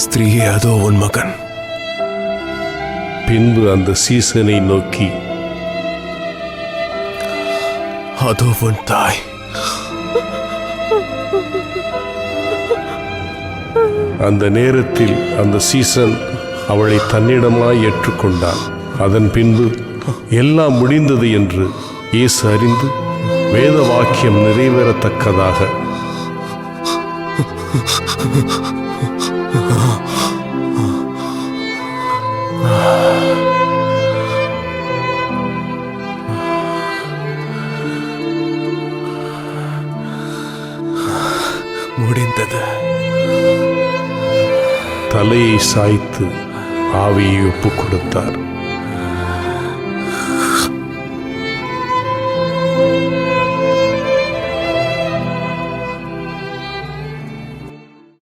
ஸ்திரீயே, அதோ உன் மகன். பின்பு அந்த சீசனை நோக்கி, அதோ உன் தாய். அந்த நேரத்தில் அந்த சீசன் அவளை தன்னிடமாய் ஏற்றுக்கொண்டான். அதன் பின்பு எல்லாம் முடிந்தது என்று இயேசு அறிந்து வேத வாக்கியம் நிறைவேறத்தக்கதாக முடிந்தது. தலையை சாய்த்து ஆவியை ஒப்புக் கொடுத்தார்.